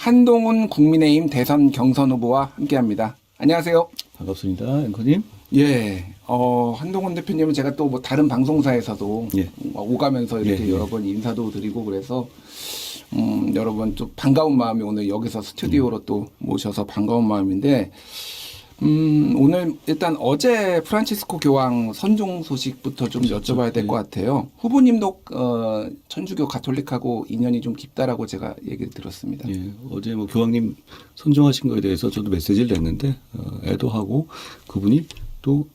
한동훈 국민의힘 대선 경선 후보와 함께합니다. 안녕하세요. 반갑습니다, 앵커님. 예, 한동훈 대표님은 제가 또 뭐 다른 방송사에서도 예. 오가면서 이렇게 예, 예. 여러 번 인사도 드리고 그래서 여러 번 좀 반가운 마음이 오늘 여기서 스튜디오로 또 모셔서 반가운 마음인데 오늘 일단 어제 프란치스코 교황 선종 소식부터 좀 여쭤봐야 될 것 같아요. 후보님도 천주교 가톨릭하고 인연이 좀 깊다라고 제가 얘기를 들었습니다. 예, 어제 뭐 교황님 선정하신 거에 대해서 저도 메시지를 냈는데 애도하고 그분이 또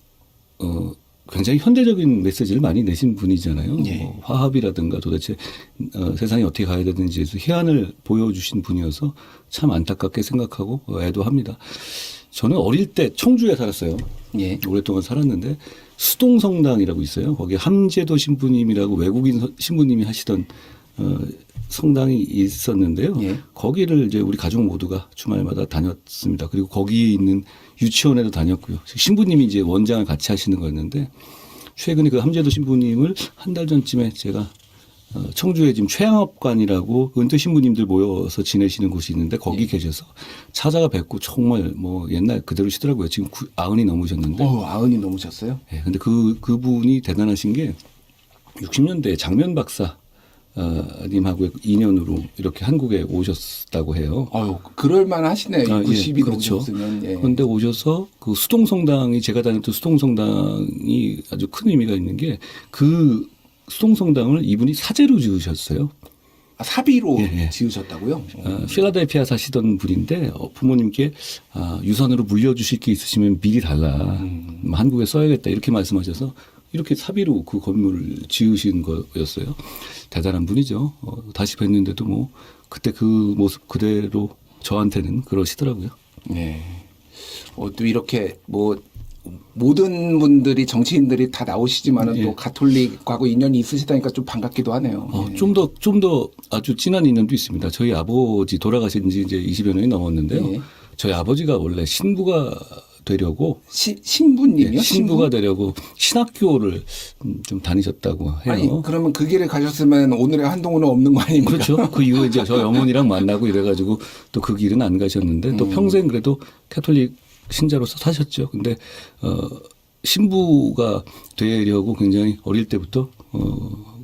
굉장히 현대적인 메시지를 많이 내신 분이잖아요. 예. 뭐 화합이라든가 도대체 세상이 어떻게 가야 되는지에서 해안을 보여주신 분이어서 참 안타깝게 생각하고 애도합니다. 저는 어릴 때 청주에 살았어요. 예. 오랫동안 살았는데 수동성당이라고 있어요. 거기 함재도 신부님이라고 외국인 신부님이 하시던 성당이 있었는데요. 예. 거기를 이제 우리 가족 모두가 주말마다 다녔습니다. 그리고 거기에 있는 유치원에도 다녔고요. 신부님이 이제 원장을 같이 하시는 거였는데 최근에 그 함재도 신부님을 한 달 전쯤에 제가 청주에 지금 최양업관이라고 은퇴 신부님들 모여서 지내시는 곳이 있는데 거기 계셔서 찾아가 뵙고 정말 뭐 옛날 그대로시더라고요. 지금 90이 넘으셨는데. 90이 넘으셨어요? 예, 근데 그분이 대단하신 게 60년대 장면 박사 님하고 인연으로 이렇게 한국에 오셨다고 해요. 그럴만 하시네요. 90이 그렇죠. 넘으셨으면. 예. 그런데 오셔서 그 수동성당이 제가 다녔던 수동성당이 아주 큰 의미가 있는 게 그 수동성당을 이분이 사제로 지으셨어요. 사비로 예. 지으셨다고요? 필라델피아 사시던 분인데 부모님께 유산으로 물려주실 게 있으시면 미리 달라. 한국에 써야겠다 이렇게 말씀하셔서 이렇게 사비로 그 건물을 지으신 거였어요. 대단한 분이죠. 다시 뵀는데도 뭐 그때 그 모습 그대로 저한테는 그러시더라고요. 네. 또 이렇게 뭐 모든 분들이 정치인들이 다 나오시지만은 예. 또 가톨릭하고 인연이 있으시다니까 좀 반갑기도 하네요. 예. 좀 더 아주 진한 인연도 있습니다. 저희 아버지 돌아가신 지 이제 20여 년이 넘었는데요. 예. 저희 아버지가 원래 신부가 되려고 신부님이요? 신부가 되려고 신학교를 좀 다니셨다고 해요. 아니 그러면 그 길을 가셨으면 오늘의 한동훈은 없는 거 아닙니까? 그렇죠. 그 이후에 이제 저희 어머니랑 만나고 이래가지고 또 그 길은 안 가셨는데 또 평생 그래도 캐톨릭 신자로서 사셨죠. 근데 신부가 되려고 굉장히 어릴 때부터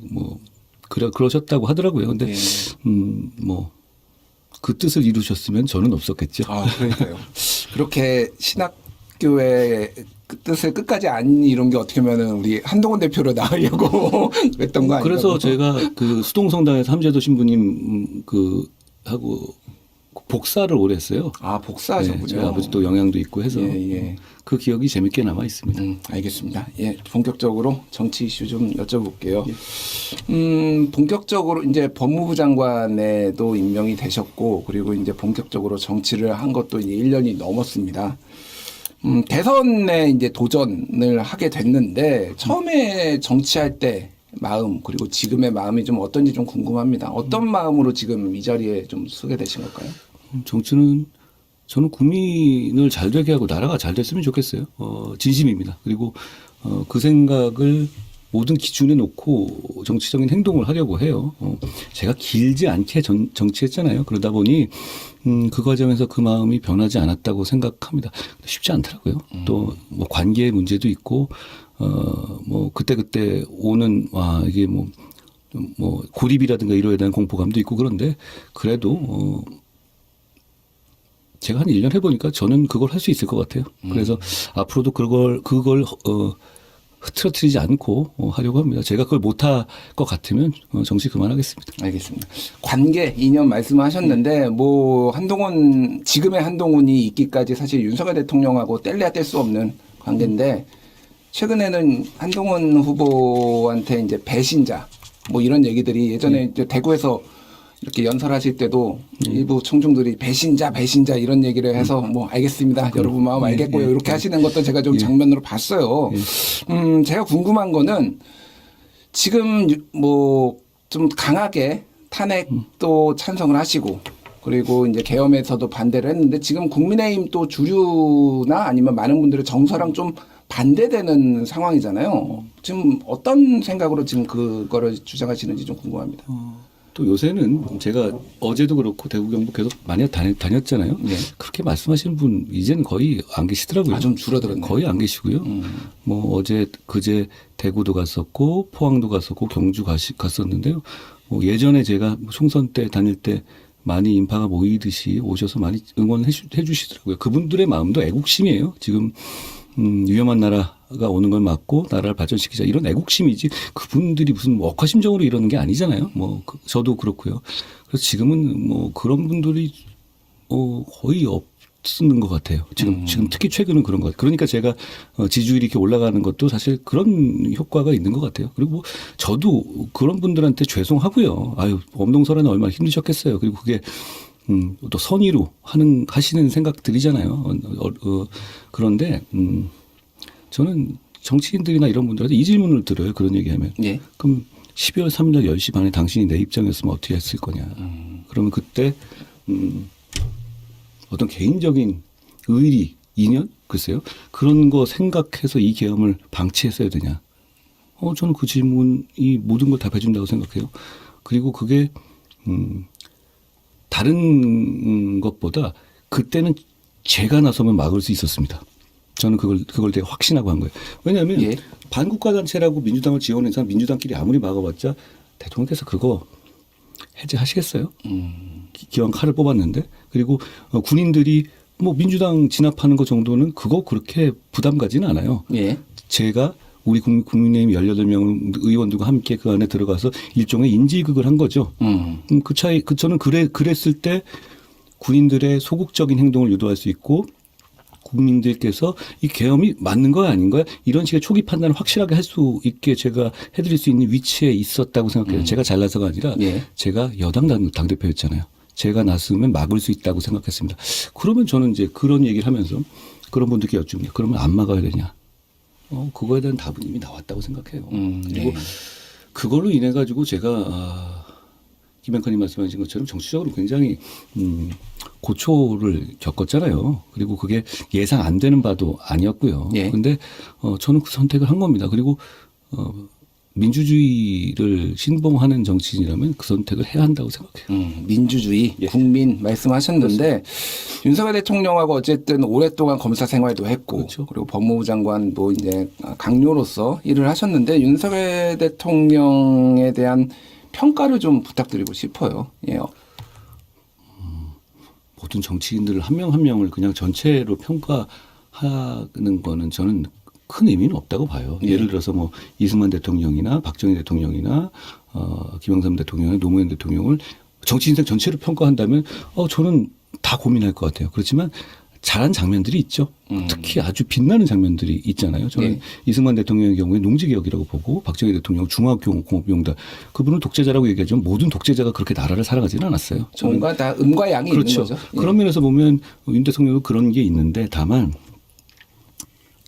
뭐 그러셨다고 하더라고요. 근데 예. 뭐 그 뜻을 이루셨으면 저는 없었겠죠. 그러니까요. 그렇게 신학교의 그 뜻을 끝까지 안 이룬 게 어떻게 보면은 우리 한동훈 대표로 나으려고 그랬던 거 아니에요? 그래서 제가 그 수동성당에서 함재도 신부님 하고 복사를 오래 했어요. 복사하셨군요. 저희 아버지 또 영향도 있고 해서 예. 그 기억이 재밌게 남아 있습니다. 알겠습니다. 예, 본격적으로 정치 이슈 좀 여쭤볼게요. 본격적으로 이제 법무부 장관에도 임명이 되셨고, 그리고 이제 본격적으로 정치를 한 것도 이제 1년이 넘었습니다. 대선에 이제 도전을 하게 됐는데, 처음에 정치할 때 마음, 그리고 지금의 마음이 좀 어떤지 좀 궁금합니다. 어떤 마음으로 지금 이 자리에 좀 서게 되신 걸까요? 정치는 저는 국민을 잘 되게 하고 나라가 잘 됐으면 좋겠어요. 진심입니다. 그리고 그 생각을 모든 기준에 놓고 정치적인 행동을 하려고 해요. 제가 길지 않게 정치했잖아요. 그러다 보니 그 과정에서 그 마음이 변하지 않았다고 생각합니다. 쉽지 않더라고요. 또 뭐 관계의 문제도 있고 뭐 그때 오는 이게 뭐 고립이라든가 이로에 대한 공포감도 있고 그런데 그래도 제가 한 1년 해보니까 저는 그걸 할 수 있을 것 같아요. 그래서 앞으로도 그걸 흐트러뜨리지 않고 하려고 합니다. 제가 그걸 못할 것 같으면 정치 그만하겠습니다. 알겠습니다. 관계, 인연 말씀하셨는데, 뭐, 지금의 한동훈이 있기까지 사실 윤석열 대통령하고 뗄래야 뗄 수 없는 관계인데, 최근에는 한동훈 후보한테 이제 배신자, 뭐 이런 얘기들이 예전에 이제 대구에서 이렇게 연설하실 때도 일부 청중들이 배신자 이런 얘기를 해서 뭐 알겠습니다. 여러분 마음 알겠고요. 이렇게 하시는 것도 제가 좀 장면으로 봤어요. 제가 궁금한 거는 지금 뭐 좀 강하게 탄핵도 찬성을 하시고 그리고 이제 계엄에서도 반대를 했는데 지금 국민의힘 또 주류나 아니면 많은 분들의 정서랑 좀 반대되는 상황이잖아요. 지금 어떤 생각으로 지금 그거를 주장하시는지 좀 궁금합니다. 또 요새는 제가 어제도 그렇고 대구 경북 계속 많이 다녔잖아요. 네. 그렇게 말씀하시는 분 이제는 거의 안 계시더라고요. 좀 줄어들었네. 거의 안 계시고요. 뭐 어제 그제 대구도 갔었고 포항도 갔었고 경주 갔었는데요. 뭐 예전에 제가 총선 때 다닐 때 많이 인파가 모이듯이 오셔서 많이 응원해 주시더라고요. 그분들의 마음도 애국심이에요. 지금 위험한 나라가 오는 걸 막고 나라를 발전시키자 이런 애국심이지 그분들이 무슨 뭐 억하심정으로 이러는 게 아니잖아요. 뭐 저도 그렇고요. 그래서 지금은 뭐 그런 분들이 거의 없는 것 같아요. 지금 특히 최근은 그런 것 같아요. 그러니까 제가 지지율이 이렇게 올라가는 것도 사실 그런 효과가 있는 것 같아요. 그리고 뭐 저도 그런 분들한테 죄송하고요. 아유 엄동설화는 얼마나 힘드셨겠어요. 그리고 그게 또 선의로 하시는 생각들이잖아요. 그런데 저는 정치인들이나 이런 분들한테 이 질문을 들어요. 그런 얘기하면. 예. 그럼 12월 3일 날 10시 반에 당신이 내 입장이었으면 어떻게 했을 거냐. 그러면 그때 어떤 개인적인 의리, 인연? 글쎄요. 그런 거 생각해서 이 계엄을 방치했어야 되냐. 저는 그 질문이 모든 걸 답해준다고 생각해요. 그리고 그게 다른 것보다 그때는 제가 나서면 막을 수 있었습니다. 저는 그걸 되게 확신하고 한 거예요. 왜냐하면 예. 반국가 단체라고 민주당을 지원해서 민주당끼리 아무리 막아봤자 대통령께서 그거 해제하시겠어요? 기왕 칼을 뽑았는데. 그리고 군인들이 뭐 민주당 진압하는 것 정도는 그거 그렇게 부담 가지는 않아요. 예. 제가 우리 국민의힘 18명 의원들과 함께 그 안에 들어가서 일종의 인지극을 한 거죠. 저는 그랬을 때 군인들의 소극적인 행동을 유도할 수 있고 국민들께서 이 계엄이 맞는 거야 아닌 거야 이런 식의 초기 판단을 확실하게 할 수 있게 제가 해드릴 수 있는 위치에 있었다고 생각해요. 제가 잘나서가 아니라 예. 제가 여당 당대표였잖아요. 제가 나서면 막을 수 있다고 생각했습니다. 그러면 저는 이제 그런 얘기를 하면서 그런 분들께 여쭙니다. 그러면 안 막아야 되냐. 그거에 대한 답은 이미 나왔다고 생각해요. 그리고 그걸로 인해 가지고 제가 김영칸님 말씀하신 것처럼 정치적으로 굉장히 고초를 겪었잖아요. 그리고 그게 예상 안 되는 바도 아니었고요. 그런데 예. 저는 그 선택을 한 겁니다. 그리고 민주주의를 신봉하는 정치인이라면 그 선택을 해야 한다고 생각해요. 민주주의, 예. 국민 말씀하셨는데 그렇습니다. 윤석열 대통령하고 어쨌든 오랫동안 검사 생활도 했고 그렇죠. 그리고 법무부 장관 뭐 이제 강요로서 일을 하셨는데 윤석열 대통령에 대한 평가를 좀 부탁드리고 싶어요. 예. 모든 정치인들 한 명 한 명을 그냥 전체로 평가하는 거는 저는 큰 의미는 없다고 봐요. 예. 예를 들어서 뭐 이승만 대통령이나 박정희 대통령이나 김영삼 대통령이나 노무현 대통령을 정치 인생 전체를 평가한다면 저는 다 고민할 것 같아요. 그렇지만 잘한 장면들이 있죠. 특히 아주 빛나는 장면들이 있잖아요. 저는 예. 이승만 대통령의 경우에 농지개혁이라고 보고 박정희 대통령 중화공업용단 그분은 독재자라고 얘기하지만 모든 독재자가 그렇게 나라를 살아가지는 않았어요. 뭔가 다 음과 양이 그렇죠. 있는 거죠. 예. 그런 면에서 보면 윤 대통령도 그런 게 있는데 다만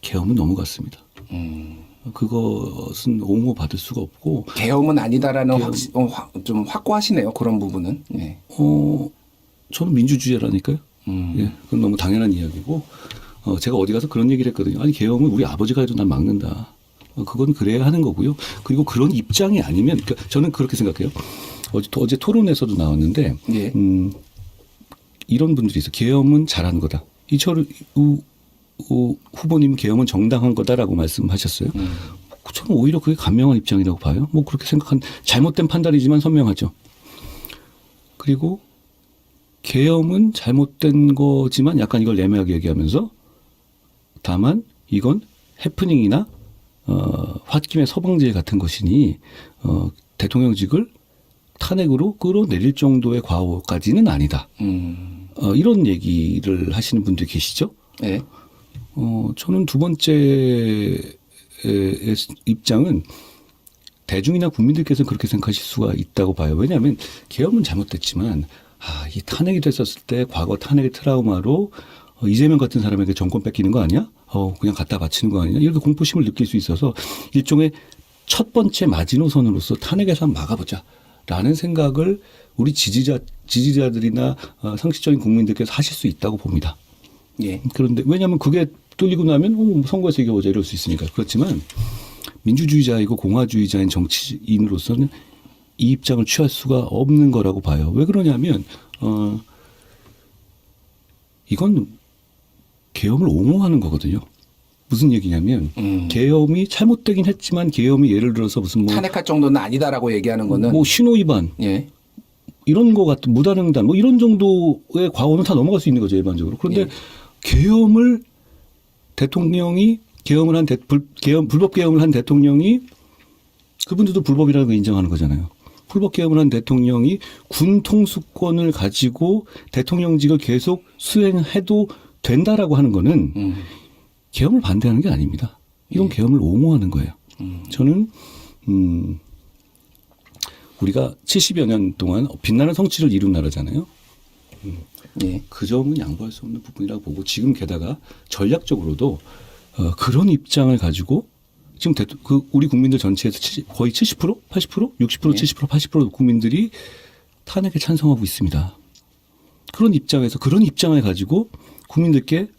계엄은 넘어갔습니다. 그것은 옹호받을 수가 없고 계엄은 아니다라는 좀 확고하시네요. 그런 부분은. 예. 저는 민주주의라니까요. 예, 그건 너무 당연한 이야기고 제가 어디 가서 그런 얘기를 했거든요. 아니 계엄은 우리 아버지가 해도 난 막는다. 그건 그래야 하는 거고요. 그리고 그런 입장이 아니면 그러니까 저는 그렇게 생각해요. 어제 토론에서도 나왔는데 예. 이런 분들이 있어요. 계엄은 잘한 거다. 이철우 후보님 계엄은 정당한 거다라고 말씀하셨어요. 저는 오히려 그게 간명한 입장이라고 봐요. 뭐 그렇게 생각한 잘못된 판단이지만 선명하죠. 그리고 계엄은 잘못된 거지만 약간 이걸 애매하게 얘기하면서 다만 이건 해프닝이나 홧김의 서방질 같은 것이니 대통령직을 탄핵으로 끌어내릴 정도의 과오까지는 아니다. 이런 얘기를 하시는 분들이 계시죠. 네. 저는 두 번째 입장은 대중이나 국민들께서는 그렇게 생각하실 수가 있다고 봐요. 왜냐하면 계엄은 잘못됐지만 이 탄핵이 됐었을 때 과거 탄핵의 트라우마로 이재명 같은 사람에게 정권 뺏기는 거 아니야? 그냥 갖다 바치는 거 아니냐? 이렇게 공포심을 느낄 수 있어서 일종의 첫 번째 마지노선으로서 탄핵에서 한번 막아보자라는 생각을 우리 지지자들이나 상식적인 국민들께서 하실 수 있다고 봅니다. 예. 그런데 왜냐하면 그게 뚫리고 나면 선거에서 이겨보자 이럴 수 있으니까. 그렇지만 민주주의자이고 공화주의자인 정치인으로서는 이 입장을 취할 수가 없는 거라고 봐요. 왜 그러냐면 이건 계엄을 옹호하는 거거든요. 무슨 얘기냐면 계엄이 잘못되긴 했지만 계엄이 예를 들어서 무슨 뭐 탄핵할 정도는 아니다라고 얘기하는 거는 뭐 신호 위반 예. 이런 거 같은 무단횡단 뭐 이런 정도의 과오는 다 넘어갈 수 있는 거죠 일반적으로. 그런데 예. 계엄을 대통령이 불법 계엄을 한 대통령이 그분들도 불법이라는 걸 인정하는 거잖아요. 불법 계엄을 한 대통령이 군 통수권을 가지고 대통령직을 계속 수행해도 된다라고 하는 거는 계엄을 반대하는 게 아닙니다. 이건 계엄을 옹호하는 거예요. 저는 우리가 70여 년 동안 빛나는 성취를 이룬 나라잖아요. 예. 그 점은 양보할 수 없는 부분이라고 보고 지금 게다가 전략적으로도 그런 입장을 가지고 지금 우리 국민들 전체에서 거의 70%, 80%, 60%, 예. 70%, 80% 국민들이 탄핵에 찬성하고 있습니다. 그런 입장에서 그런 입장을 가지고 국민들께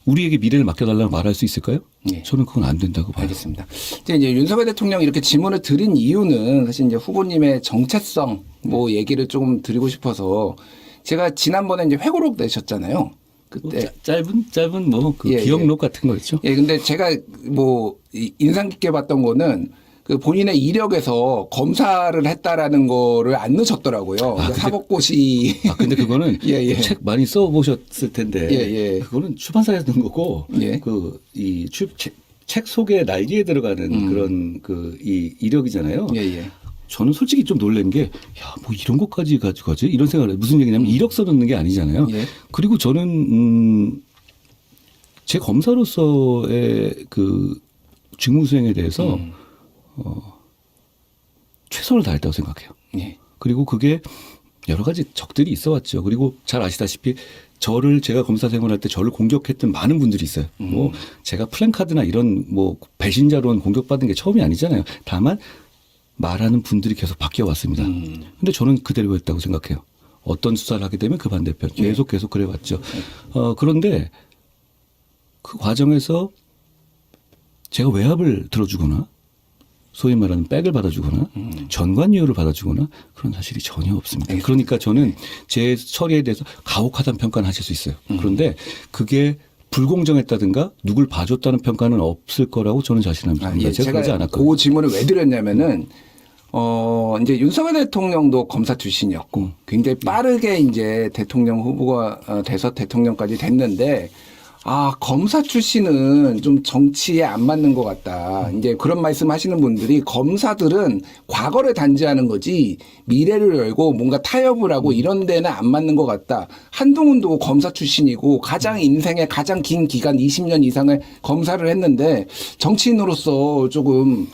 우리에게 미래를 맡겨달라고 말할 수 있을까요? 예. 저는 그건 안 된다고 봐요. 알겠습니다. 이제 윤석열 대통령이 이렇게 질문을 드린 이유는 사실 이제 후보님의 정체성 뭐 얘기를 조금 드리고 싶어서 제가 지난번에 이제 회고록 내셨잖아요. 그때 짧은 뭐 그 예, 기억록 같은 거였죠. 예, 근데 제가 뭐 인상 깊게 봤던 거는 그 본인의 이력에서 검사를 했다라는 거를 안 넣으셨더라고요. 그러니까 사법고시. 근데 그거는 예, 예. 책 많이 써보셨을 텐데 예, 예. 그거는 출판사에서 넣은 거고 예. 책 속에 날개에 들어가는 그런 이 이력이잖아요. 예, 예. 저는 솔직히 좀 놀란 게, 야, 뭐 이런 것까지 가지고 하지? 이런 생각을 해요. 무슨 얘기냐면 이력서 넣는 게 아니잖아요. 예. 그리고 저는, 제 검사로서의 그 직무 수행에 대해서, 최선을 다했다고 생각해요. 예. 그리고 그게 여러 가지 적들이 있어 왔죠. 그리고 잘 아시다시피 제가 검사 생활할 때 저를 공격했던 많은 분들이 있어요. 뭐 제가 플랜카드나 이런 뭐 배신자로는 공격받은 게 처음이 아니잖아요. 다만 말하는 분들이 계속 바뀌어 왔습니다. 근데 저는 그대로 했다고 생각해요. 어떤 수사를 하게 되면 그 반대편 계속 그래 왔죠. 그런데 그 과정에서 제가 외압을 들어주거나 소위 말하는 백을 받아주거나 전관유효를 받아주거나 그런 사실이 전혀 없습니다. 그러니까 저는 제 처리에 대해서 가혹하다는 평가는 하실 수 있어요. 그런데 그게 불공정했다든가 누굴 봐줬다는 평가는 없을 거라고 저는 자신합니다. 예. 제가 그러지 않았거든요. 그 질문을 왜 드렸냐면은 이제 윤석열 대통령도 검사 출신이었고 굉장히 빠르게 이제 대통령 후보가 돼서 대통령까지 됐는데 검사 출신은 좀 정치에 안 맞는 것 같다. 이제 그런 말씀 하시는 분들이 검사들은 과거를 단지하는 거지 미래를 열고 뭔가 타협을 하고 이런 데는 안 맞는 것 같다. 한동훈도 검사 출신이고 가장 인생의 가장 긴 기간 20년 이상을 검사를 했는데 정치인으로서 조금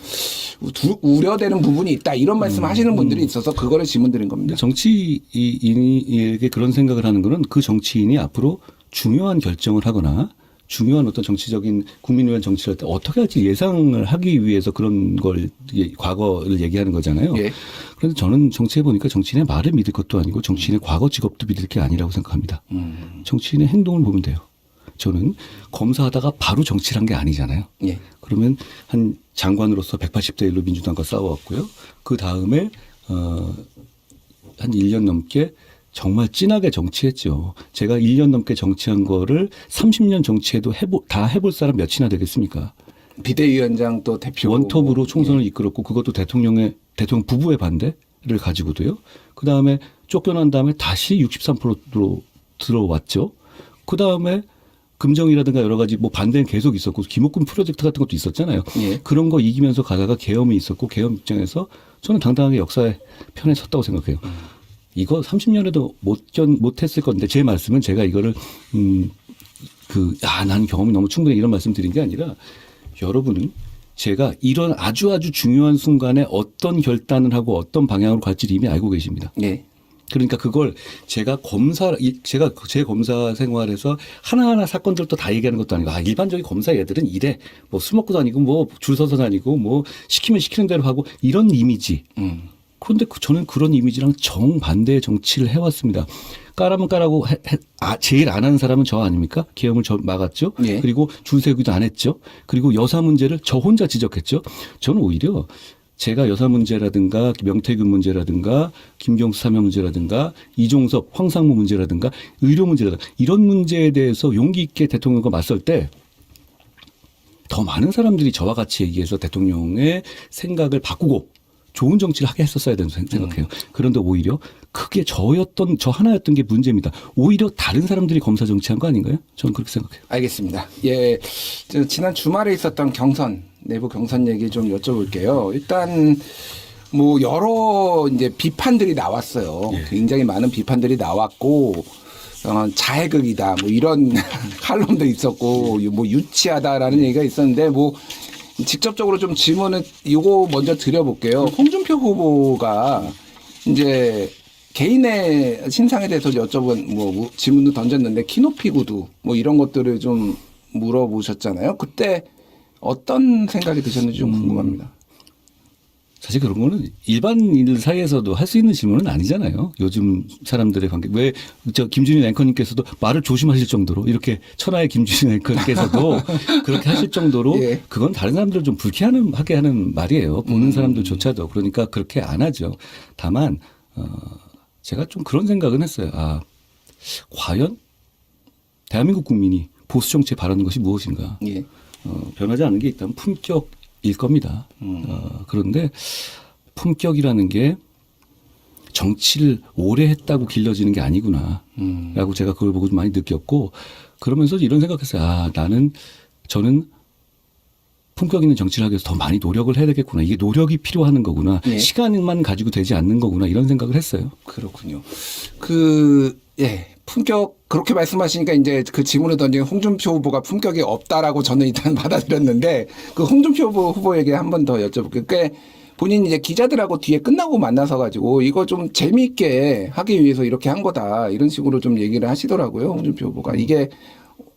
우려되는 부분이 있다. 이런 말씀 하시는 분들이 있어서 그거를 질문 드린 겁니다. 정치인에게 그런 생각을 하는 거는 그 정치인이 앞으로 중요한 결정을 하거나 중요한 어떤 정치적인 국민을 위한 정치를 할 때 어떻게 할지 예상을 하기 위해서 그런 걸 과거를 얘기하는 거잖아요. 예. 그런데 저는 정치해 보니까 정치인의 말을 믿을 것도 아니고 정치인의 과거 직업도 믿을 게 아니라고 생각합니다. 정치인의 행동을 보면 돼요. 저는 검사하다가 바로 정치를 한 게 아니잖아요. 예. 그러면 한 장관으로서 180대 1로 민주당과 싸워왔고요. 그 다음에 한 1년 넘게 정말 진하게 정치했죠. 제가 1년 넘게 정치한 거를 30년 정치해도 다 해볼 사람 몇이나 되겠습니까? 비대위원장 또 대표. 원톱으로 총선을 이끌었고 그것도 대통령 부부의 반대를 가지고도요. 그다음에 쫓겨난 다음에 다시 63%로 들어왔죠. 그다음에 금정이라든가 여러 가지 뭐 반대는 계속 있었고 김옥군 프로젝트 같은 것도 있었잖아요. 예. 그런 거 이기면서 가다가 계엄이 있었고 계엄 입장에서 저는 당당하게 역사의 편에 섰다고 생각해요. 이거 30년에도 못했을 건데 제 말씀은 제가 이거를 난 경험이 너무 충분해 이런 말씀 드린 게 아니라 여러분은 제가 이런 아주 중요한 순간에 어떤 결단을 하고 어떤 방향으로 갈지를 이미 알고 계십니다. 예. 그러니까 그걸 제가 제 검사 생활에서 하나하나 사건들도 다 얘기하는 것도 아니고 일반적인 검사 얘들은 이래 뭐 술 먹고 다니고 뭐 줄 서서 다니고 뭐 시키면 시키는 대로 하고 이런 이미지. 그런데 저는 그런 이미지랑 정반대의 정치를 해왔습니다. 까라면 까라고 제일 안 하는 사람은 저 아닙니까? 계엄을 막았죠. 예. 그리고 줄 세우기도 안 했죠. 그리고 여사 문제를 저 혼자 지적했죠. 저는 오히려 제가 여사 문제라든가 명태균 문제라든가 김경수 사면 문제라든가 이종섭 황상무 문제라든가 의료 문제라든가 이런 문제에 대해서 용기 있게 대통령과 맞설 때 더 많은 사람들이 저와 같이 얘기해서 대통령의 생각을 바꾸고 좋은 정치를 하게 했었어야 된다고 생각해요. 그런데 오히려 크게 저 하나였던 게 문제입니다. 오히려 다른 사람들이 검사 정치한 거 아닌가요? 저는 그렇게 생각해요. 알겠습니다. 예, 지난 주말에 있었던 내부 경선 얘기 좀 여쭤볼게요. 일단 뭐 여러 이제 비판들이 나왔어요. 예. 굉장히 많은 비판들이 나왔고 자해극이다 뭐 이런 칼럼도 있었고 뭐 유치하다라는 얘기가 있었는데 뭐 직접적으로 좀 질문을 이거 먼저 드려볼게요. 홍준표 후보가 이제 개인의 신상에 대해서 여쭤본 뭐 질문도 던졌는데 키높이 구두 뭐 이런 것들을 좀 물어보셨잖아요. 그때 어떤 생각이 드셨는지 좀 궁금합니다. 사실 그런 거는 일반인들 사이에서도 할 수 있는 질문은 아니잖아요. 요즘 사람들의 관계. 왜 저 김준일 앵커님께서도 말을 조심하실 정도로 이렇게 천하의 김준일 앵커님께서도 그렇게 하실 정도로 예. 그건 다른 사람들을 좀 불쾌하게 하는 말이에요. 보는 사람들조차도. 그러니까 그렇게 안 하죠. 다만 제가 좀 그런 생각은 했어요. 아, 과연 대한민국 국민이 보수 정치에 바라는 것이 무엇인가. 예. 변하지 않는 게 있다면 품격일 겁니다. 그런데 품격이라는 게 정치를 오래 했다고 길러지는 게 아니구나. 라고 제가 그걸 보고 좀 많이 느꼈고 그러면서 이런 생각했어요. 아, 저는 품격 있는 정치를 하기 위해서 더 많이 노력을 해야 되겠구나. 이게 노력이 필요한 거구나. 예. 시간만 가지고 되지 않는 거구나. 이런 생각을 했어요. 그렇군요. 예. 품격 그렇게 말씀하시니까 이제 그 질문을 던진 홍준표 후보가 품격이 없다라고 저는 일단 받아들였는데 그 홍준표 후보에게 한 번 더 여쭤볼게요. 그러니까 본인이 이제 기자들하고 뒤에 끝나고 만나서 가지고 이거 좀 재미있게 하기 위해서 이렇게 한 거다 이런 식으로 좀 얘기를 하시더라고요. 홍준표 후보가 이게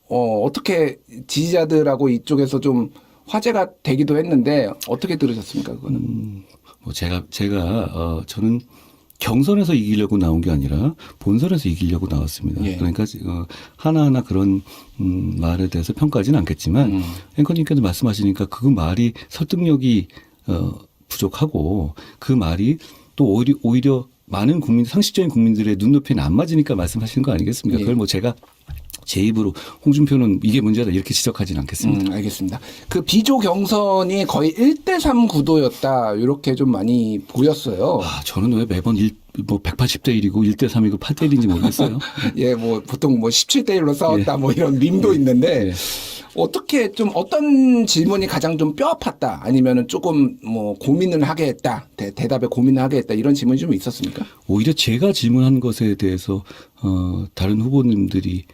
어떻게 지지자들하고 이쪽에서 좀 화제가 되기도 했는데 어떻게 들으셨습니까? 그거는 뭐 저는 경선에서 이기려고 나온 게 아니라 본선에서 이기려고 나왔습니다. 예. 그러니까 하나하나 그런 말에 대해서 평가하지는 않겠지만 앵커님께서 말씀하시니까 그 말이 설득력이 부족하고 그 말이 또 오히려 많은 상식적인 국민들의 눈높이는 안 맞으니까 말씀하시는 거 아니겠습니까? 예. 그걸 뭐 제가 제 입으로 홍준표는 이게 문제다 이렇게 지적하지는 않겠습니다. 알겠습니다. 그 비조 경선이 거의 1대3 구도였다 이렇게 좀 많이 보였어요. 아, 저는 왜 매번 180대 1이고 1대 3이고 8대 1인지 모르겠어요. 예, 뭐 보통 뭐 17대 1로 싸웠다 뭐 이런 밈도 있는데 예. 어떻게 좀 어떤 질문이 가장 좀 뼈 아팠다 아니면은 조금 뭐 고민을 하게 했다 대답에 고민을 하게 했다 이런 질문이 좀 있었습니까? 오히려 제가 질문한 것에 대해서 다른 후보님들이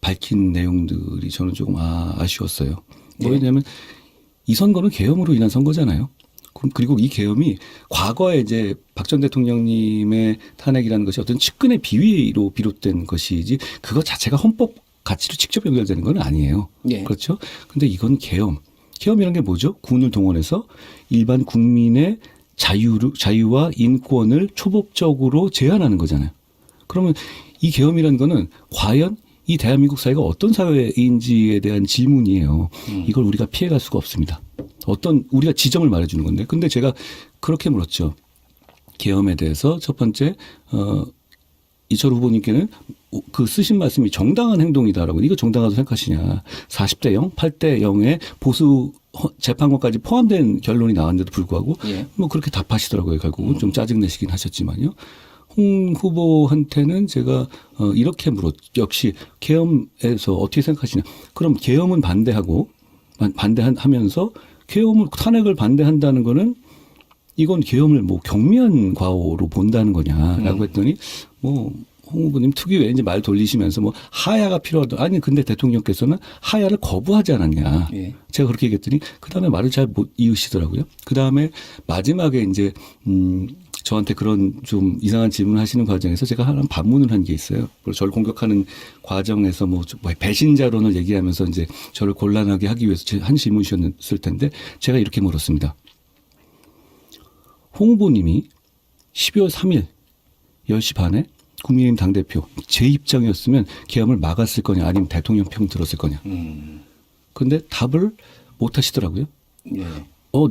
밝힌 내용들이 저는 조금 아쉬웠어요. 예. 왜냐하면 이 선거는 계엄으로 인한 선거잖아요. 그리고 이 계엄이 과거에 이제 박 전 대통령님의 탄핵이라는 것이 어떤 측근의 비위로 비롯된 것이지 그것 자체가 헌법 가치로 직접 연결되는 건 아니에요. 예. 그렇죠? 근데 이건 계엄이라는 게 뭐죠? 군을 동원해서 일반 국민의 자유와 인권을 초법적으로 제한하는 거잖아요. 그러면 이 계엄이라는 거는 과연 이 대한민국 사회가 어떤 사회인지에 대한 질문이에요. 이걸 우리가 피해갈 수가 없습니다. 우리가 지점을 말해주는 건데. 근데 제가 그렇게 물었죠. 계엄에 대해서 첫 번째, 이철 후보님께는 그 쓰신 말씀이 정당한 행동이다라고. 이거 정당하다고 생각하시냐. 40대 0, 8대 0의 보수 재판권까지 포함된 결론이 나왔는데도 불구하고 예. 뭐 그렇게 답하시더라고요. 결국은 좀 짜증내시긴 하셨지만요. 홍 후보한테는 제가 이렇게 역시 계엄에서 어떻게 생각하시냐. 그럼 계엄은 반대하면서 탄핵을 반대한다는 거는 이건 계엄을 뭐 경미한 과오로 본다는 거냐라고 했더니 뭐 홍 후보님 특유의 이제 말 돌리시면서 뭐 하야가 필요하다. 아니 근데 대통령께서는 하야를 거부하지 않았냐. 예. 제가 그렇게 얘기했더니 그다음에 말을 잘 못 이으시더라고요. 그다음에 마지막에 이제 저한테 그런 좀 이상한 질문을 하시는 과정에서 제가 하나 반문을 한 게 있어요. 그리고 저를 공격하는 과정에서 뭐 배신자론을 얘기하면서 이제 저를 곤란하게 하기 위해서 한 질문이셨을 텐데 제가 이렇게 물었습니다. 홍 후보님이 12월 3일 10시 반에 국민의힘 당대표 제 입장이었으면 계엄을 막았을 거냐 아니면 대통령 편 들었을 거냐. 그런데 답을 못 하시더라고요. 예.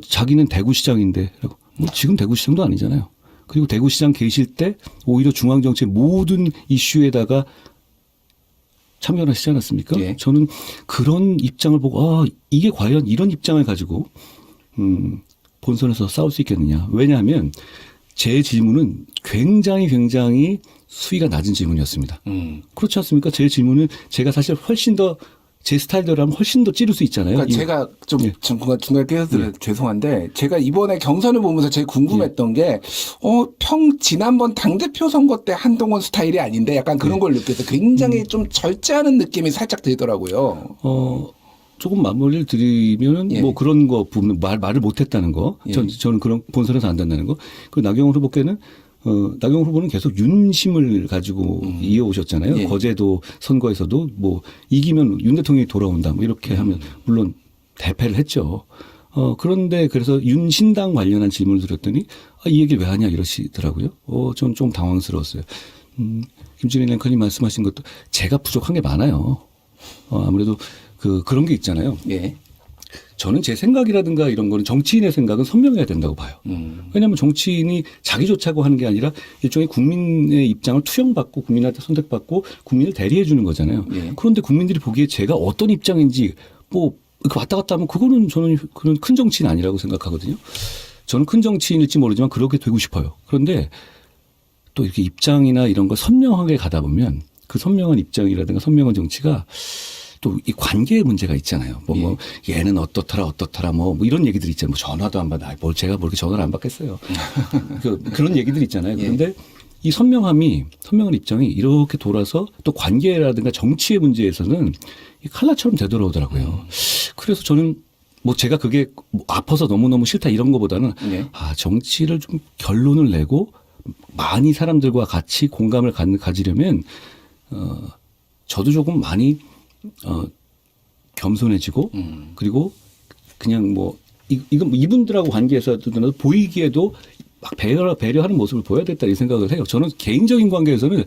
자기는 대구시장인데. 뭐 지금 대구시장도 아니잖아요. 그리고 대구시장 계실 때 오히려 중앙정치의 모든 이슈에다가 참여를 하시지 않았습니까? 예. 저는 그런 입장을 보고 이게 과연 이런 입장을 가지고 본선에서 싸울 수 있겠느냐. 왜냐하면 제 질문은 굉장히 수위가 낮은 질문이었습니다. 그렇지 않습니까? 제 질문은 제가 사실 훨씬 더 제 스타일대로 하면 훨씬 더 찌를 수 있잖아요. 그러니까 제가 좀 중간에 끼어들어 죄송한데 제가 이번에 경선을 보면서 제일 궁금했던 게 지난번 당대표 선거 때 한동훈 스타일이 아닌데 약간 그런 걸 느껴서 굉장히 좀 절제하는 느낌이 살짝 들더라고요. 조금 맞머리를 드리면은 예. 뭐 그런 거 보면 말을 못했다는 거. 예. 저는 그런 본선에서 안 된다는 거. 그리고 나경원 후보께는 나경원 후보는 계속 윤심을 가지고 이어오셨잖아요. 예. 거제도 선거에서도 뭐 이기면 윤 대통령이 돌아온다 뭐 이렇게 하면 물론 대패를 했죠. 그런데 그래서 윤신당 관련한 질문을 드렸더니 이 얘기를 왜 하냐 이러시더라고요. 전 좀 당황스러웠어요. 김준일 앵커님 말씀하신 것도 제가 부족한 게 많아요. 아무래도 그런 게 있잖아요. 예. 저는 제 생각이라든가 이런 거는 정치인의 생각은 선명해야 된다고 봐요. 왜냐하면 정치인이 자기 좋자고 하는 게 아니라 일종의 국민의 입장을 투영받고 국민한테 선택받고 국민을 대리해 주는 거잖아요. 예. 그런데 국민들이 보기에 제가 어떤 입장인지 뭐 이렇게 왔다 갔다 하면 그거는 저는 그런 큰 정치인 아니라고 생각하거든요. 저는 큰 정치인일지 모르지만 그렇게 되고 싶어요. 그런데 또 이렇게 입장이나 이런 걸 선명하게 가다 보면 그 선명한 입장이라든가 선명한 정치가 또 이 관계의 문제가 있잖아요. 뭐 얘는 어떻더라 뭐 이런 얘기들이 있잖아요. 뭐 전화도 안 받아. 제가 뭐 이렇게 전화를 안 받겠어요. 그런 얘기들이 있잖아요. 그런데 이 선명한 입장이 이렇게 돌아서 또 관계라든가 정치의 문제에서는 이 칼날처럼 되돌아오더라고요. 그래서 저는 뭐 제가 그게 아파서 너무너무 싫다 이런 거보다는 정치를 좀 결론을 내고 많이 사람들과 같이 공감을 가지려면 저도 조금 많이 겸손해지고 그리고 그냥 뭐 이건 이분들하고 관계에서도 보이기에도 막 배려하는 모습을 보여야 됐다 이 생각을 해요. 저는 개인적인 관계에서는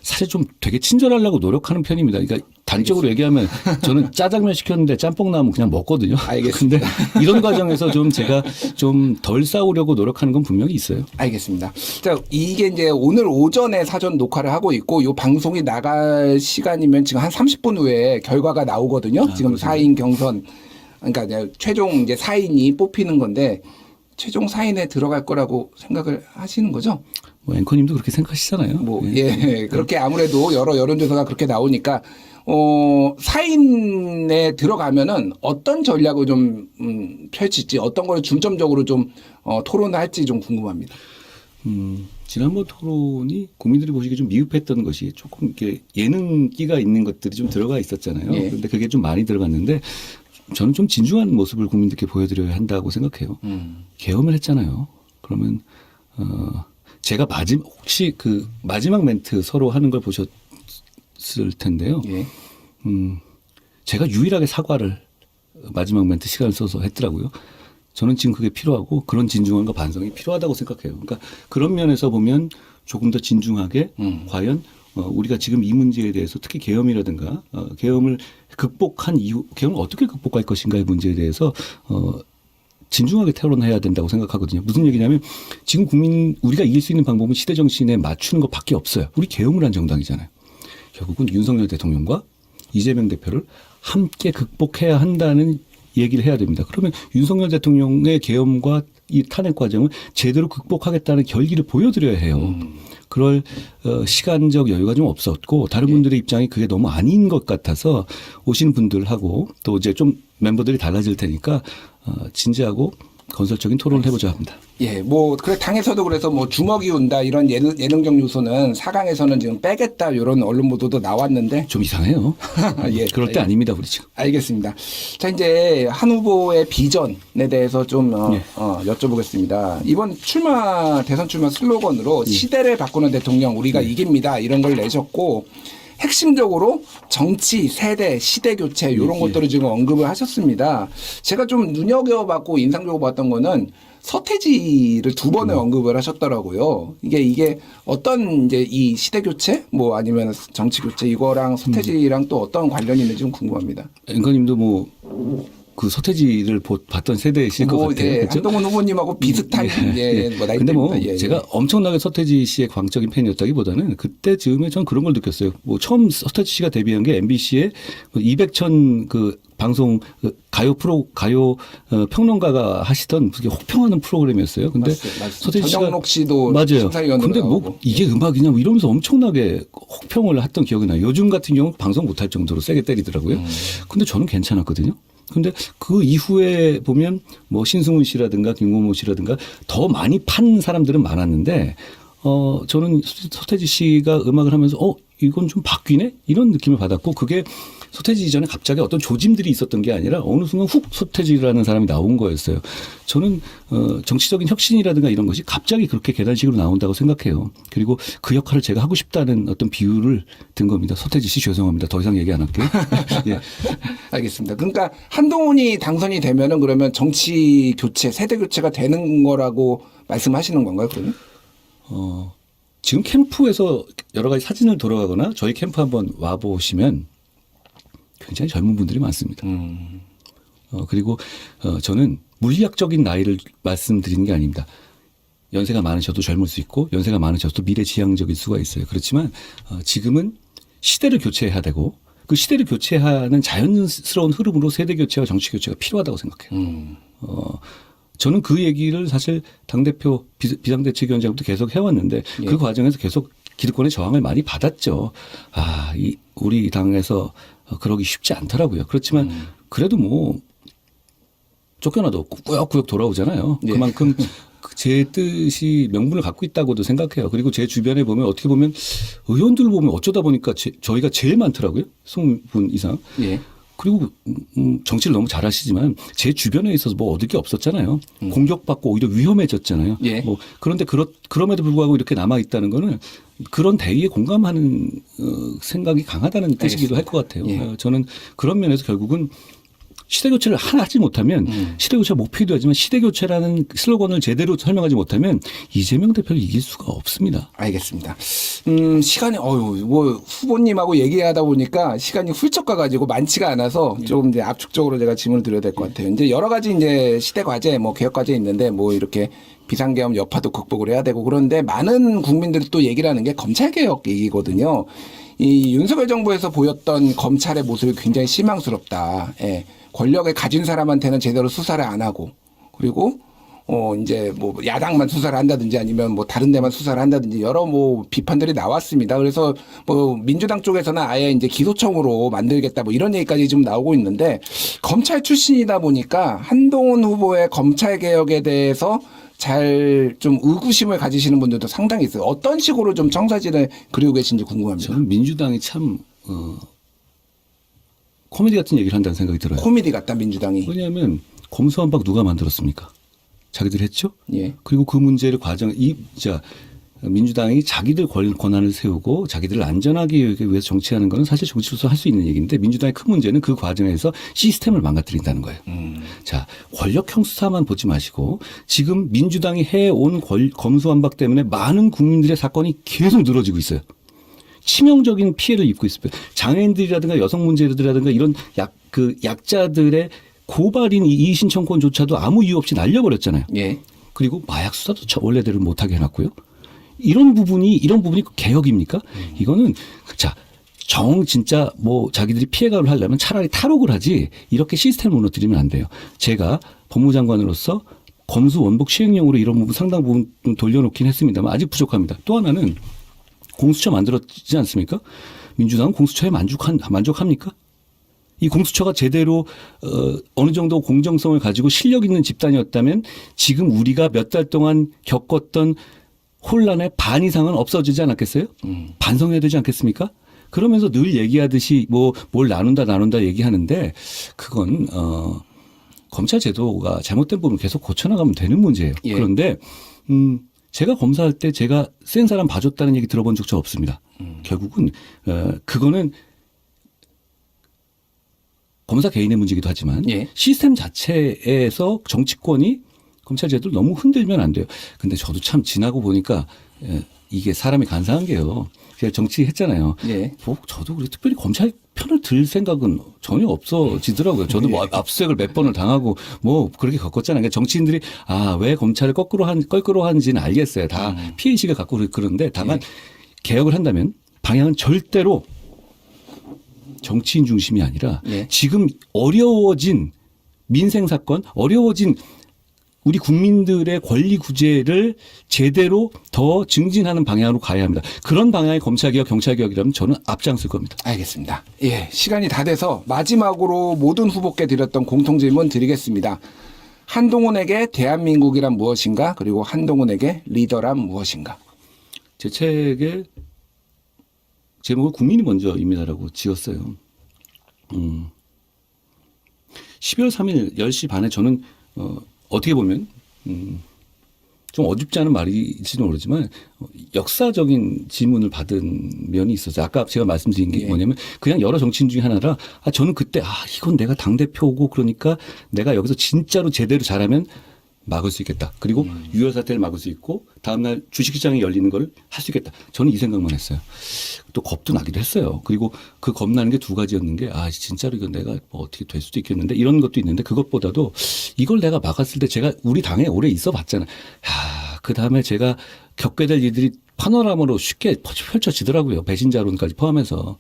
사실 좀 되게 친절하려고 노력하는 편입니다. 그러니까 단적으로 얘기하면 저는 짜장면 시켰는데 짬뽕 나오면 그냥 먹거든요. 알겠습니다. 근데 이런 과정에서 좀 제가 좀 덜 싸우려고 노력하는 건 분명히 있어요. 알겠습니다. 자, 이게 이제 오늘 오전에 사전 녹화를 하고 있고 요 방송이 나갈 시간이면 지금 한 30분 후에 결과가 나오거든요. 지금 4인 경선 그러니까 이제 최종 이제 4인이 뽑히는 건데 최종 4인에 들어갈 거라고 생각을 하시는 거죠? 뭐 앵커님도 그렇게 생각하시잖아요. 그렇게 아무래도 여러 여론조사가 그렇게 나오니까 4인에 들어가면은 어떤 전략을 좀 펼칠지 어떤 걸 중점적으로 좀 토론을 할지 좀 궁금합니다. 지난번 토론이 국민들이 보시기에 좀 미흡했던 것이 조금 이렇게 예능기가 있는 것들이 좀 들어가 있었잖아요. 그런데 그게 좀 많이 들어갔는데 저는 좀 진중한 모습을 국민들께 보여드려야 한다고 생각해요. 계엄을 했잖아요. 그러면 제가 혹시 그 마지막 멘트 서로 하는 걸 보셨을 텐데요. 제가 유일하게 사과를 마지막 멘트 시간을 써서 했더라고요. 저는 지금 그게 필요하고 그런 진중함과 반성이 필요하다고 생각해요. 그러니까 그런 면에서 보면 조금 더 진중하게 과연 우리가 지금 이 문제에 대해서 특히 계엄이라든가 계엄을 극복한 이후 계엄을 어떻게 극복할 것인가의 문제에 대해서 진중하게 토론해야 된다고 생각하거든요. 무슨 얘기냐면 지금 우리가 이길 수 있는 방법은 시대 정신에 맞추는 것밖에 없어요. 우리 계엄을 한 정당이잖아요. 결국은 윤석열 대통령과 이재명 대표를 함께 극복해야 한다는 얘기를 해야 됩니다. 그러면 윤석열 대통령의 계엄과 이 탄핵 과정을 제대로 극복하겠다는 결기를 보여드려야 해요. 그럴 시간적 여유가 좀 없었고 다른 분들의 입장이 그게 너무 아닌 것 같아서 오신 분들하고 또 이제 좀 멤버들이 달라질 테니까 진지하고 건설적인 토론을 해보자 합니다. 그래 당에서도 그래서 뭐 주먹이 온다 이런 예능적 요소는 4강에서는 지금 빼겠다 이런 언론 보도도 나왔는데 좀 이상해요. 그럴 때 아닙니다, 우리 지금. 알겠습니다. 자 이제 한 후보의 비전에 대해서 좀 여쭤보겠습니다. 이번 대선 출마 슬로건으로 시대를 바꾸는 대통령 우리가 이깁니다 이런 걸 내셨고. 핵심적으로 정치, 세대, 시대 교체 이런 것들을 지금 언급을 하셨습니다. 제가 좀 눈여겨봤고 인상적으로 봤던 거는 서태지를 2번을 언급을 하셨더라고요. 이게 어떤 이제 이 시대 교체 뭐 아니면 정치 교체 이거랑 서태지랑 또 어떤 관련이 있는지 좀 궁금합니다. 앵커님도 뭐 그 서태지를 봤던 세대이실 것 같아요. 예, 그렇죠? 한동훈 후보님하고 비슷한 뭐 나이 근데 뭐 때입니다. 예, 제가 예. 엄청나게 서태지 씨의 광적인 팬이었다기보다는 그때 즈음에 전 그런 걸 느꼈어요. 뭐 처음 서태지 씨가 데뷔한 게 MBC의 200천 그 방송 가요 평론가가 하시던 그게 혹평하는 프로그램이었어요. 근데 서태지 씨가 전영록 씨도 맞아요. 심사위원으로 근데 뭐 나오고. 이게 음악이냐 뭐 이러면서 엄청나게 혹평을 했던 기억이 나요. 요즘 같은 경우는 방송 못할 정도로 세게 때리더라고요. 근데 저는 괜찮았거든요. 근데 그 이후에 보면 뭐 신승훈 씨라든가 김건모 씨라든가 더 많이 판 사람들은 많았는데 저는 서태지 씨가 음악을 하면서 이건 좀 바뀌네? 이런 느낌을 받았고 그게 서태지 이전에 갑자기 어떤 조짐들이 있었던 게 아니라 어느 순간 훅 서태지라는 사람이 나온 거였어요. 저는 정치적인 혁신이라든가 이런 것이 갑자기 그렇게 계단식으로 나온다고 생각해요. 그리고 그 역할을 제가 하고 싶다는 어떤 비유를 든 겁니다. 서태지 씨 죄송합니다. 더 이상 얘기 안 할게요. 예. 알겠습니다. 그러니까 한동훈이 당선이 되면은 그러면 정치 교체, 세대 교체가 되는 거라고 말씀하시는 건가요, 그러면? 지금 캠프에서 여러 가지 사진을 돌아가거나 저희 캠프 한번 와 보시면 굉장히 젊은 분들이 많습니다. 그리고 저는 물리학적인 나이를 말씀드리는 게 아닙니다. 연세가 많으셔도 젊을 수 있고 연세가 많으셔도 미래지향적일 수가 있어요. 그렇지만 지금은 시대를 교체해야 되고 그 시대를 교체하는 자연스러운 흐름으로 세대 교체와 정치 교체가 필요하다고 생각해요. 저는 그 얘기를 사실 당대표 비상대책위원장부터 계속 해왔는데 그 과정에서 계속 기득권의 저항을 많이 받았죠. 우리 당에서 그러기 쉽지 않더라고요. 그렇지만 그래도 뭐 쫓겨나도 꾸역꾸역 돌아오잖아요. 예. 그만큼 제 뜻이 명분을 갖고 있다고도 생각해요. 그리고 제 주변에 보면 어떻게 보면 의원들 보면 어쩌다 보니까 저희가 제일 많더라고요. 20분 이상. 예. 그리고 정치를 너무 잘하시지만 제 주변에 있어서 뭐 얻을 게 없었잖아요. 공격받고 오히려 위험해졌잖아요. 예. 뭐 그런데 그럼에도 불구하고 이렇게 남아 있다는 거는 그런 대의에 공감하는 생각이 강하다는 뜻이기도 할 것 같아요. 예. 저는 그런 면에서 결국은 시대 교체를 하지 못하면 시대 교체가 목표이기도 하지만 시대 교체라는 슬로건을 제대로 설명하지 못하면 이재명 대표를 이길 수가 없습니다. 알겠습니다. 시간이 뭐 후보님하고 얘기하다 보니까 시간이 훌쩍 가가지고 많지가 않아서 조금 이제 압축적으로 제가 질문을 드려야 될 것 같아요. 이제 여러 가지 이제 시대 과제, 뭐 개혁 과제 있는데 뭐 이렇게 비상계엄 여파도 극복을 해야 되고 그런데 많은 국민들이 또 얘기를 하는 게 검찰 개혁 얘기거든요. 이 윤석열 정부에서 보였던 검찰의 모습이 굉장히 실망스럽다. 예. 권력을 가진 사람한테는 제대로 수사를 안 하고 그리고 이제 뭐 야당만 수사를 한다든지 아니면 뭐 다른 데만 수사를 한다든지 여러 뭐 비판들이 나왔습니다. 그래서 뭐 민주당 쪽에서는 아예 이제 기소청으로 만들겠다 뭐 이런 얘기까지 좀 나오고 있는데 검찰 출신이다 보니까 한동훈 후보의 검찰 개혁에 대해서 잘 좀 의구심을 가지시는 분들도 상당히 있어요. 어떤 식으로 좀 청사진을 그리고 계신지 궁금합니다. 저는 민주당이 참 코미디 같은 얘기를 한다는 생각이 들어요. 코미디 같다 민주당이. 왜냐하면 검수완박 누가 만들었습니까? 자기들이 했죠. 예. 그리고 그 문제를 민주당이 자기들 권한을 세우고 자기들을 안전하게 위해서 정치하는 것은 사실 정치로서 할 수 있는 얘기인데 민주당의 큰 문제는 그 과정에서 시스템을 망가뜨린다는 거예요. 자, 권력형 수사만 보지 마시고 지금 민주당이 해온 검수완박 때문에 많은 국민들의 사건이 계속 늘어지고 있어요. 치명적인 피해를 입고 있습니다. 장애인들이라든가 여성 문제들이라든가 이런 약자들의 고발인 이의 신청권조차도 아무 이유 없이 날려버렸잖아요. 예. 그리고 마약 수사도 원래대로 못하게 해놨고요. 이런 부분이 개혁입니까? 이거는 진짜 뭐 자기들이 피해가를 하려면 차라리 탈옥을 하지 이렇게 시스템을 무너뜨리면 안 돼요. 제가 법무장관으로서 검수 원복 시행령으로 이런 부분 상당 부분 좀 돌려놓긴 했습니다만 아직 부족합니다. 또 하나는 공수처 만들었지 않습니까? 민주당은 공수처에 만족합니까? 이 공수처가 제대로 어느 정도 공정성을 가지고 실력 있는 집단이었다면 지금 우리가 몇 달 동안 겪었던 혼란의 반 이상은 없어지지 않았겠어요? 반성해야 되지 않겠습니까? 그러면서 늘 얘기하듯이 뭐 뭘 나눈다 얘기하는데 그건 검찰 제도가 잘못된 부분 계속 고쳐나가면 되는 문제예요. 예. 그런데 제가 검사할 때 제가 센 사람 봐줬다는 얘기 들어본 적 없습니다. 결국은 그거는 검사 개인의 문제이기도 하지만 예. 시스템 자체에서 정치권이 검찰 제도를 너무 흔들면 안 돼요. 근데 저도 참 지나고 보니까 이게 사람이 간사한 게요. 제가 정치했잖아요. 예. 저도 그래 특별히 검찰 편을 들 생각은 전혀 없어지더라고요. 저도 뭐 압수수색을 몇 번을 당하고 뭐 그렇게 겪었잖아요. 그러니까 정치인들이 왜 검찰을 거꾸로 하는지는 알겠어요. 다 피해의식을 갖고 그러는데 다만 개혁을 한다면 방향은 절대로 정치인 중심이 아니라 지금 어려워진 민생 사건, 어려워진 우리 국민들의 권리 구제를 제대로 더 증진하는 방향으로 가야 합니다. 그런 방향의 검찰개혁, 경찰개혁이라면 저는 앞장설 겁니다. 알겠습니다. 예, 시간이 다 돼서 마지막으로 모든 후보께 드렸던 공통질문 드리겠습니다. 한동훈에게 대한민국이란 무엇인가? 그리고 한동훈에게 리더란 무엇인가? 제 책의 제목을 국민이 먼저입니다라고 지었어요. 12월 3일 10시 반에 저는 어떻게 보면 좀 어줍지 않은 말일지는 모르지만 역사적인 질문을 받은 면이 있었어요. 아까 제가 말씀드린 게 뭐냐면 그냥 여러 정치인 중에 하나라 저는 그때 이건 내가 당대표고 그러니까 내가 여기서 진짜로 제대로 잘하면 막을 수 있겠다. 그리고 유혈 사태를 막을 수 있고 다음날 주식시장이 열리는 걸 할 수 있겠다. 저는 이 생각만 했어요. 또 겁도 나기도 했어요. 그리고 그 겁나는 게 두 가지였는 게 진짜로 이건 내가 뭐 어떻게 될 수도 있겠는데 이런 것도 있는데 그것보다도 이걸 내가 막았을 때 제가 우리 당에 오래 있어 봤잖아요. 그다음에 제가 겪게 될 일들이 파노라마로 쉽게 펼쳐지더라고요. 배신자론까지 포함해서.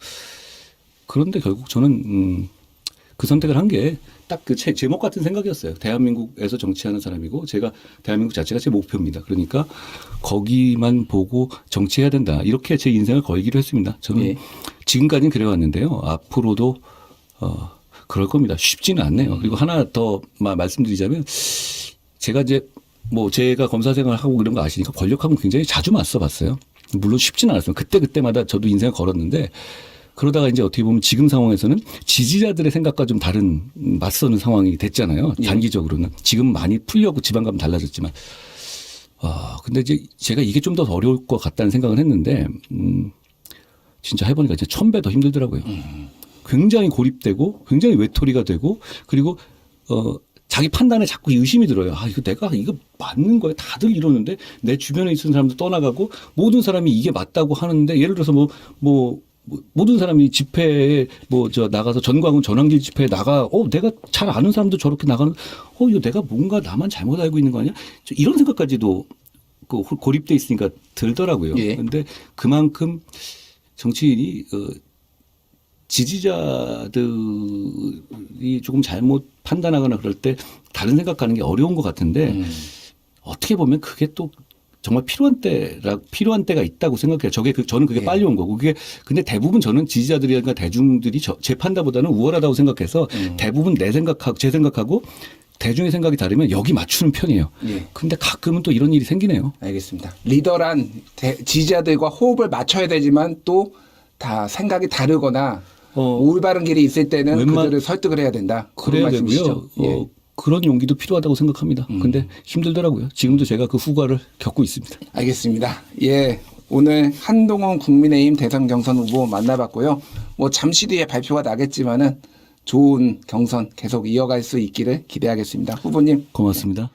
그런데 결국 저는 그 선택을 한 게 딱 그 책 제목 같은 생각이었어요. 대한민국에서 정치하는 사람이고 제가 대한민국 자체가 제 목표입니다. 그러니까 거기만 보고 정치해야 된다. 이렇게 제 인생을 걸기로 했습니다. 저는 지금까지는 그래왔는데요. 앞으로도 그럴 겁니다. 쉽지는 않네요. 그리고 하나 더 말씀드리자면 제가 이제 뭐 제가 검사 생활을 하고 이런 거 아시니까 권력하고 굉장히 자주 맞서봤어요. 물론 쉽지는 않았어요. 그때마다 저도 인생을 걸었는데 그러다가 이제 어떻게 보면 지금 상황에서는 지지자들의 생각과 좀 다른 맞서는 상황이 됐잖아요. 단기적으로는. 지금 많이 풀려고 지방감은 달라졌지만. 근데 이제 제가 이게 좀 더 어려울 것 같다는 생각을 했는데, 진짜 해보니까 이제 1000배 더 힘들더라고요. 굉장히 고립되고, 굉장히 외톨이가 되고, 그리고, 자기 판단에 자꾸 의심이 들어요. 이거 맞는 거야. 다들 이러는데 내 주변에 있는 사람도 떠나가고 모든 사람이 이게 맞다고 하는데 예를 들어서 모든 사람이 집회에 나가서 전광훈 전환길 집회에 내가 잘 아는 사람도 저렇게 나가는 이거 내가 뭔가 나만 잘못 알고 있는 거 아니야? 이런 생각까지도 고립돼 있으니까 들더라고요. 그런데 그만큼 정치인이 지지자들이 조금 잘못 판단하거나 그럴 때 다른 생각하는 게 어려운 것 같은데 어떻게 보면 그게 또 정말 필요한 때가 있다고 생각해요. 저는 그게 빨리 온 거고. 근데 대부분 저는 지지자들이나 대중들이 제 판단보다는 우월하다고 생각해서 대부분 제 생각하고 대중의 생각이 다르면 여기 맞추는 편이에요. 근데 가끔은 또 이런 일이 생기네요. 알겠습니다. 리더란 지지자들과 호흡을 맞춰야 되지만 또 다 생각이 다르거나 올바른 길이 있을 때는 그들을 설득을 해야 된다. 그래야 되고요. 그런 용기도 필요하다고 생각합니다. 근데 힘들더라고요. 지금도 제가 그 후과를 겪고 있습니다. 알겠습니다. 오늘 한동훈 국민의힘 대선 경선 후보 만나봤고요. 잠시 뒤에 발표가 나겠지만은 좋은 경선 계속 이어갈 수 있기를 기대하겠습니다. 후보님. 고맙습니다.